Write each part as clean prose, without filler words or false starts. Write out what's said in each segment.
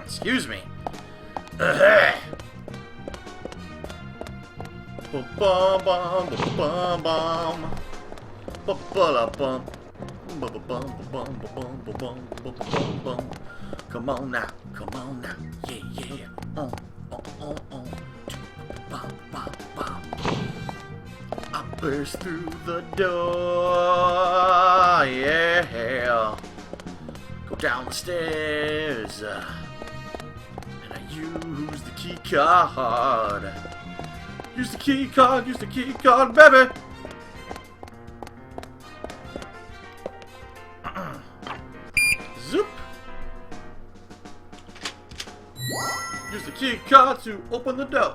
Excuse me. Come on now, yeah, yeah. I burst through the door, yeah. Go down the stairs, and I use the key card. Use the key card, baby. Zoop. Use the key card to open the door.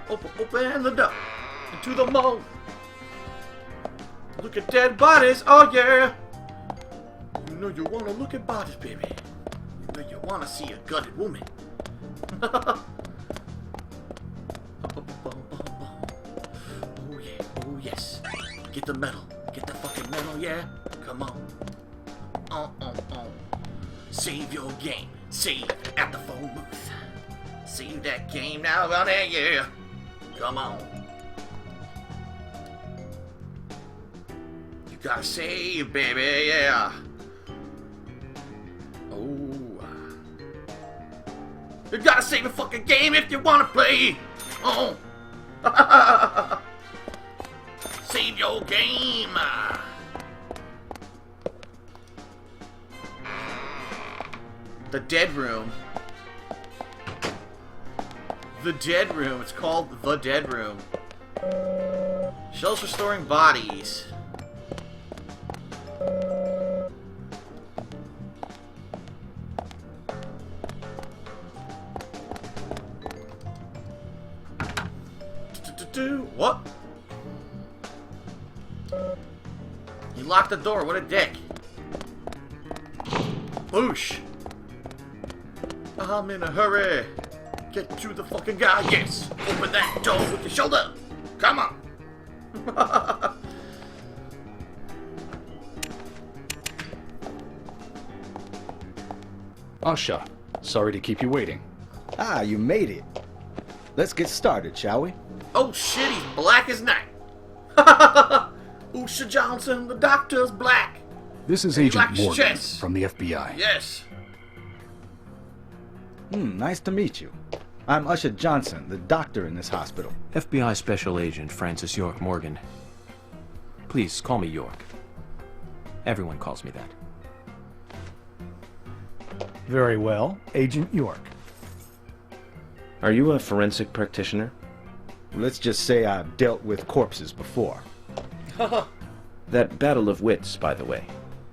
Open the door into the morgue. Look at dead bodies, oh yeah. You know you wanna look at bodies, baby. You know you wanna see a gutted woman. Oh yeah, oh yes. Get the metal, get the fucking metal, yeah. Come on. Save your game, save at the phone booth. Save that game now, honey, yeah. Come on. You gotta save, baby, yeah. Oh. You gotta save a fucking game if you wanna play. Oh. Save your game. The Dead Room. The Dead Room. It's called The Dead Room. Shells restoring bodies. What? He locked the door. What a dick. Boosh. I'm in a hurry. Get to the fucking guy. Yes. Open that door with your shoulder. Come on. Usha, sorry to keep you waiting. Ah, you made it. Let's get started, shall we? Oh shit, he's black as night. Usha Johnson, the doctor's black. This is Agent Morgan from the FBI. Yes. Nice to meet you. I'm Usha Johnson, the doctor in this hospital. FBI Special Agent Francis York Morgan. Please call me York. Everyone calls me that. Very well, Agent York. Are you a forensic practitioner? Let's just say I've dealt with corpses before. That battle of wits, by the way.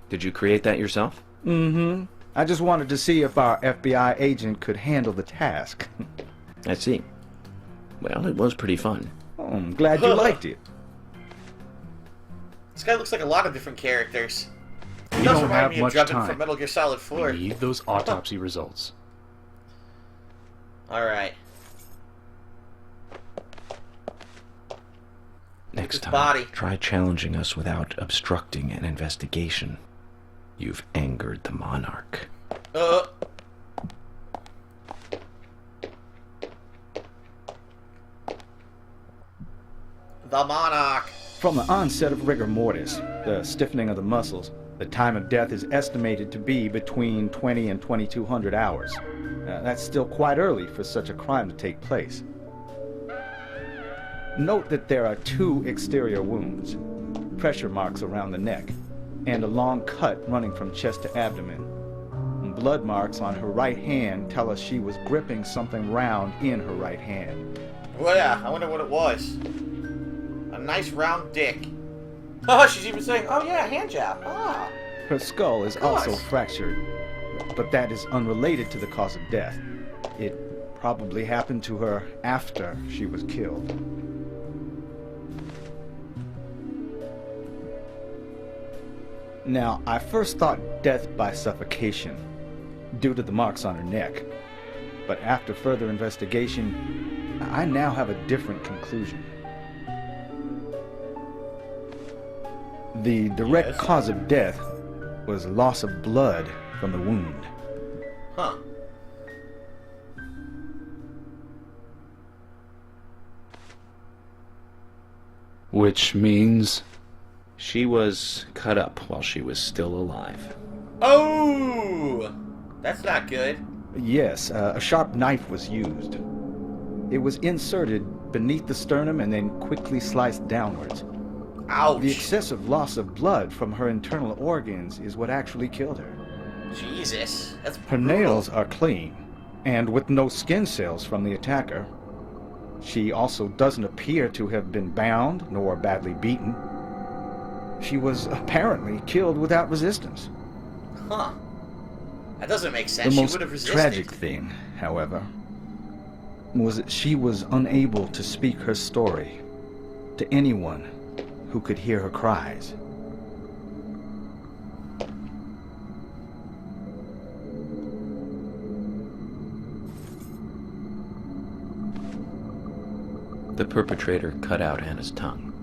Did you create that yourself? Mm-hmm. I just wanted to see if our FBI agent could handle the task. I see. Well, it was pretty fun. Oh, I'm glad you liked it. This guy looks like a lot of different characters. He We does don't remind have me of much Judgment time. from Metal Gear Solid 4. We need those autopsy results. Alright. Next His time, body. try challenging us without obstructing an investigation. You've angered the monarch. The Monarch. From the onset of rigor mortis, the stiffening of the muscles, the time of death is estimated to be between 20 and 2200 hours. That's still quite early for such a crime to take place. Note that there are 2 exterior wounds, pressure marks around the neck, and a long cut running from chest to abdomen. Blood marks on her right hand tell us she was gripping something round in her right hand. Well, yeah, I wonder what it was. A nice round dick. Oh, she's even saying, oh yeah, hand job. Ah. Her skull is also fractured, but that is unrelated to the cause of death. It probably happened to her after she was killed. Now, I first thought death by suffocation, due to the marks on her neck. But after further investigation, I now have a different conclusion. The direct cause of death was loss of blood from the wound. Huh. Which means... She was cut up while she was still alive. Oh! That's not good. Yes, a sharp knife was used. It was inserted beneath the sternum and then quickly sliced downwards. Ouch. The excessive loss of blood from her internal organs is what actually killed her. Jesus. That's Her brutal. nails are clean, and with no skin cells from the attacker. She also doesn't appear to have been bound nor badly beaten. She was apparently killed without resistance. Huh. That doesn't make The sense. She most would have resisted. tragic thing, however, was that she was unable to speak her story to anyone who could hear her cries. The perpetrator cut out Anna's tongue.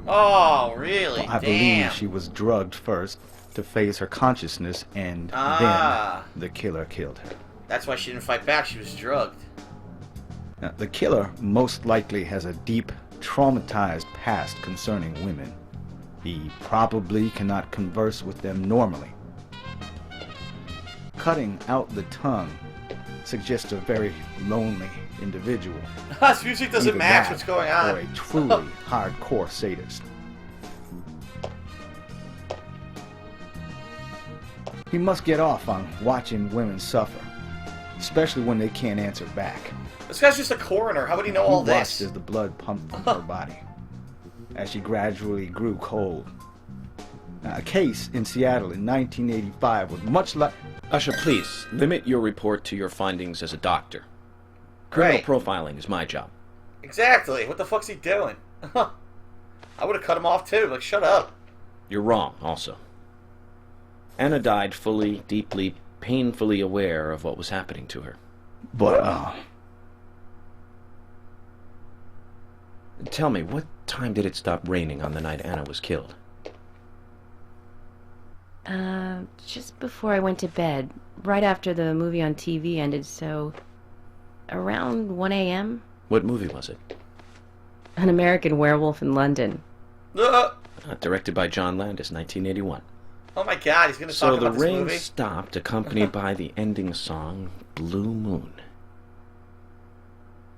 Oh, really? I Damn. believe she was drugged first to phase her consciousness, and Ah. then the killer killed her. That's why she didn't fight back. She was drugged. Now, the killer most likely has a deep, traumatized past concerning women. He probably cannot converse with them normally. Cutting out the tongue suggests a very lonely individual. This music doesn't Either match that what's going on. Or a truly hardcore sadist. He must get off on watching women suffer, especially when they can't answer back. This guy's just a coroner. How would he know all He watched this? as the blood pumped from her body, as she gradually grew cold. Now, a case in Seattle in 1985 was much like... Usha, please, limit your report to your findings as a doctor. Criminal Right. profiling is my job. Exactly. What the fuck's he doing? I would have cut him off too. Like, shut up. You're wrong, also. Anna died fully, deeply, painfully aware of what was happening to her. But, Tell me, what time did it stop raining on the night Anna was killed? Just before I went to bed, right after the movie on TV ended, so around 1 a.m. What movie was it? An American Werewolf in London. Directed by John Landis, 1981. Oh my god, he's gonna So talk the about this rain movie? stopped, accompanied by the ending song, Blue Moon.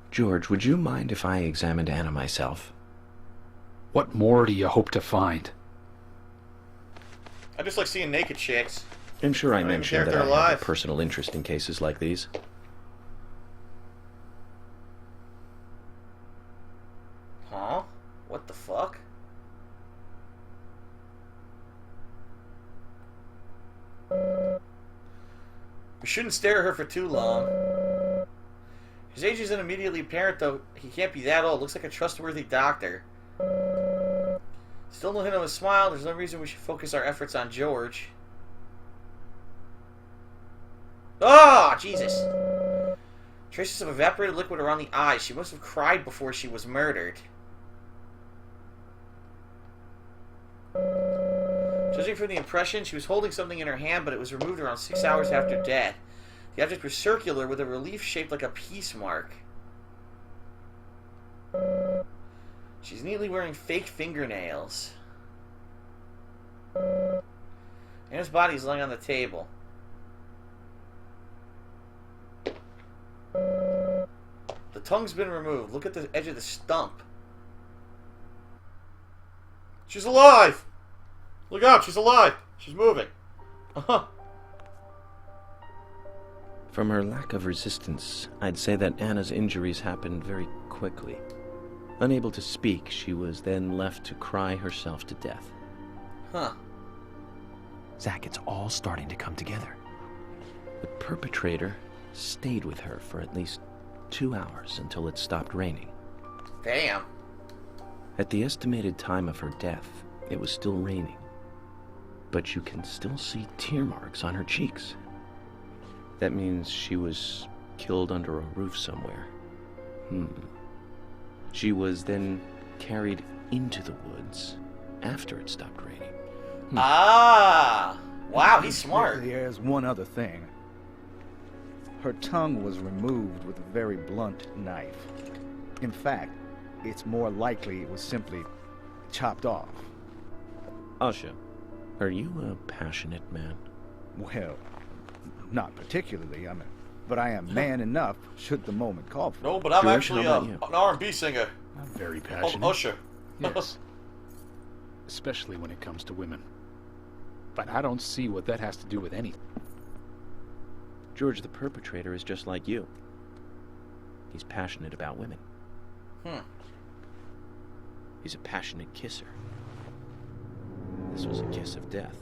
George, would you mind if I examined Anna myself? What more do you hope to find? I just like seeing naked chicks. I'm sure I don't even care mentioned if that they're I have alive. a personal interest in cases like these. Huh? What the fuck? We shouldn't stare at her for too long. His age isn't immediately apparent, though. He can't be that old. Looks like a trustworthy doctor. Still no hint of a smile. There's no reason we should focus our efforts on George. Oh, Jesus! Traces of evaporated liquid around the eyes. She must have cried before she was murdered. Judging from the impression, she was holding something in her hand, but it was removed around 6 hours after death. The object was circular with a relief shaped like a peace mark. She's neatly wearing fake fingernails. Anna's body is lying on the table. The tongue's been removed. Look at the edge of the stump. She's alive! Look out, she's alive! She's moving. Uh-huh. From her lack of resistance, I'd say that Anna's injuries happened very quickly. Unable to speak, she was then left to cry herself to death. Huh. Zach, it's all starting to come together. The perpetrator stayed with her for at least 2 hours until it stopped raining. Damn. At the estimated time of her death, it was still raining. But you can still see tear marks on her cheeks. That means she was killed under a roof somewhere. She was then carried into the woods after it stopped raining. Ah! Wow, Wow, he's smart. There's one other thing. Her tongue was removed with a very blunt knife. In fact, it's more likely it was simply chopped off. Asha, are you a passionate man? Well, not particularly, but I am man enough should the moment call for it. No, but I'm George, actually how about you? an R&B singer. I'm very Oh, passionate. Usher. Yes. Especially when it comes to women. But I don't see what that has to do with anything. George, the perpetrator, is just like you. He's passionate about women. He's a passionate kisser. This was a kiss of death.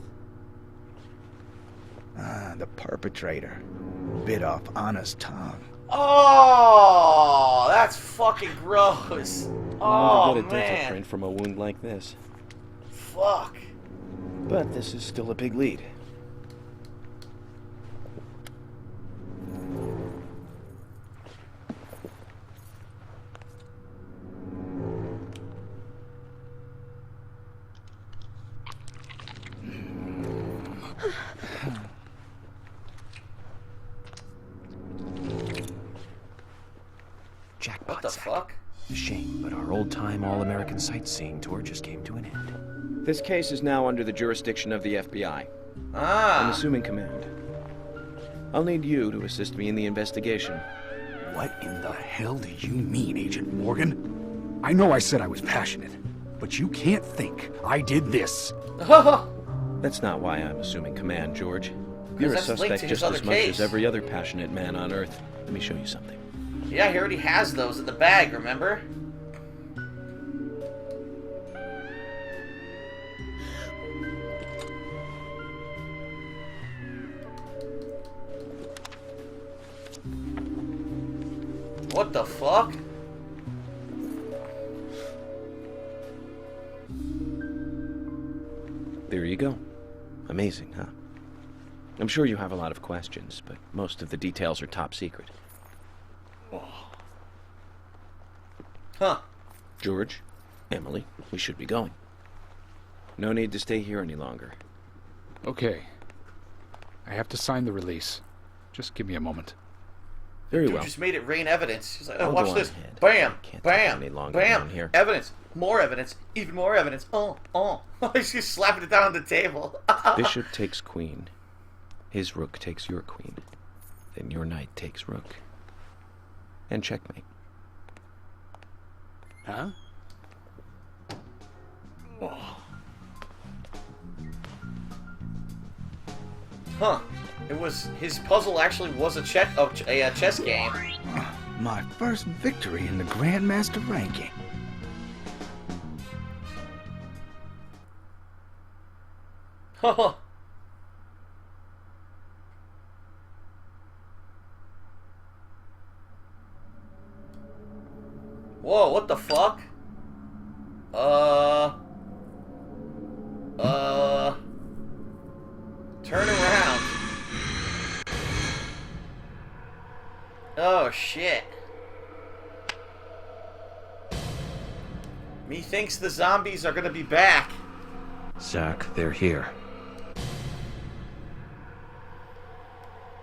The perpetrator bit off Anna's tongue. Oh, that's fucking gross. Oh, Never get a dental man. print from a wound like this. Fuck. But this is still a big lead. Jackpot What the sack. fuck? A shame, but our old-time all-American sightseeing tour just came to an end. This case is now under the jurisdiction of the FBI. I'm Ah. assuming command. I'll need you to assist me in the investigation. What in the hell do you mean, Agent Morgan? I know I said I was passionate, but you can't think I did this. That's not why I'm assuming command, George. You're a that's linked suspect to his just other as much case. as every other passionate man on Earth. Let me show you something. Yeah, he already has those in the bag, remember? What the fuck? There you go. Amazing, huh? I'm sure you have a lot of questions, but most of the details are top secret. Huh. George, Emily, we should be going. No need to stay here any longer. Okay. I have to sign the release. Just give me a moment. Very Dude well. just made it rain evidence. He's like, oh, I'll watch go on this. ahead. Bam, Can't take bam, any longer bam. down here. Evidence. More evidence. Even more evidence. He's just slapping it down on the table. Bishop takes queen. His rook takes your queen. Then your knight takes rook. And checkmate. Huh? Huh. It was, his puzzle actually was a chess game. My first victory in the Grandmaster ranking. Whoa, what the fuck? Turn around. Oh, shit. Methinks the zombies are gonna be back. Zach, they're here.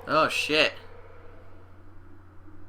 Oh, shit.